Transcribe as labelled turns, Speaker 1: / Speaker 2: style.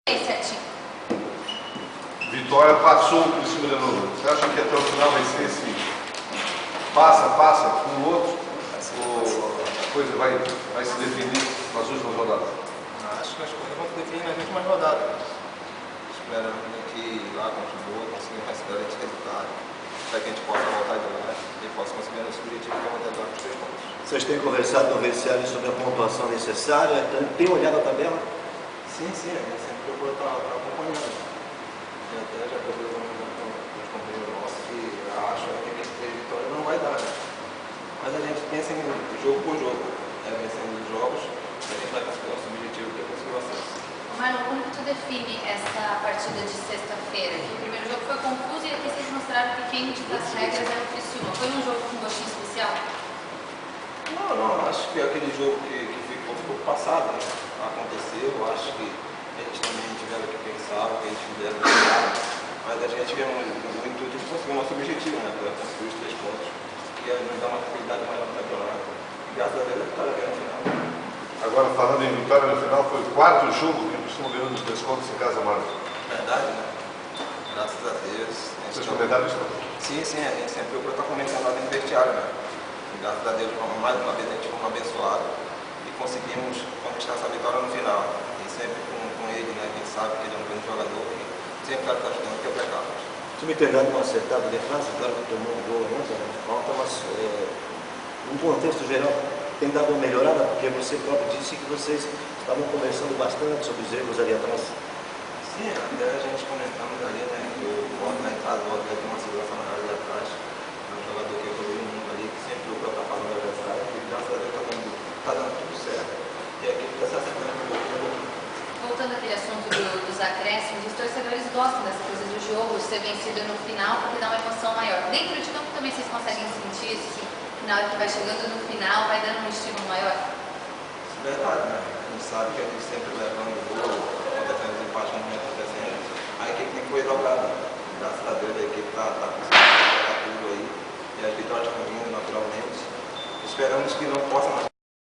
Speaker 1: certinho.
Speaker 2: Vitória passou por cima da Novo. Você acha que até o final vai ser esse passa com o outro? Ou a coisa vai se definir nas últimas rodadas?
Speaker 3: Acho que as coisas vão se definir nas últimas rodadas. Esperando que lá contra o Boa consiga um excelente resultado, para que a gente possa voltar de lá e possa conseguir o nosso objetivo, que é voltar com os 3 pontos.
Speaker 4: Vocês têm conversado no vestiário sobre a pontuação necessária? Tem olhado a tabela?
Speaker 3: Sim, a gente sempre procura estar acompanhando. E até já procurou com os companheiros nossos que acham que a gente ter vitória não vai dar, né? Mas a gente pensa em jogo por jogo, vencendo os jogos, a gente vai conseguir o nosso objetivo, que é conseguir o acesso.
Speaker 1: Marlon, como que tu define essa partida de sexta-feira? O primeiro jogo foi confuso e aqui vocês mostraram que quem dita as regras é o Criciúma. Foi um jogo com gostinho especial?
Speaker 3: Não, acho que aquele jogo que ficou passado, né? Aconteceu, acho que a gente também tiveram que pensar, o que a gente fizeram, mas a gente tivemos o intuito de conseguir o nosso objetivo, né? Para conseguir os 3 pontos, que ia nos dar uma tranquilidade maior no campeonato. E graças a Deus a vitória veio no final.
Speaker 2: Agora, falando em vitória no final, foi o 4º jogo que o Criciúma ganhou nos 3 pontos em casa, Marlon.
Speaker 3: Verdade, né? Graças a Deus.
Speaker 2: Vocês comentaram isso?
Speaker 3: Sim, a gente sempre procura estar comentando lá dentro do vestiário, né? E graças a Deus, mais uma vez a gente foi abençoado e conseguimos conquistar essa vitória no final. E sempre com ele, né? A gente sabe que ele é um grande jogador e sempre está ajudando que é o pecado.
Speaker 4: O time tem dado uma acertada defesa, claro que tomou um gol antes, né? Falta, mas no contexto geral tem dado uma melhorada, porque você próprio disse que vocês estavam conversando bastante sobre os erros ali atrás.
Speaker 3: Sim, até a gente comentamos ali, né? Que o Borges na entrada, o Borges tem uma segurança maior ali atrás. É um jogador que evoluiu muito ali, que sempre procura estar fazendo o adversário, e graças a Deus está dando tudo certo. E a equipe está se acertando um pouquinho.
Speaker 1: Voltando àquele assunto dos acréscimos, os torcedores gostam dessa coisa do jogo, ser vencido no final, porque dá uma emoção maior. Dentro de campo também vocês conseguem sentir isso, assim, na hora que vai chegando no final, vai dando um estímulo maior?
Speaker 3: Isso é verdade, né? A gente sabe que a gente sempre levando o gol, acontecendo os empates no momento acontecendo, a equipe tem que correr jogada. Graças a Deus a equipe está conseguindo pegar tudo aí, e as vitórias estão vindo naturalmente. Esperamos que não possa mais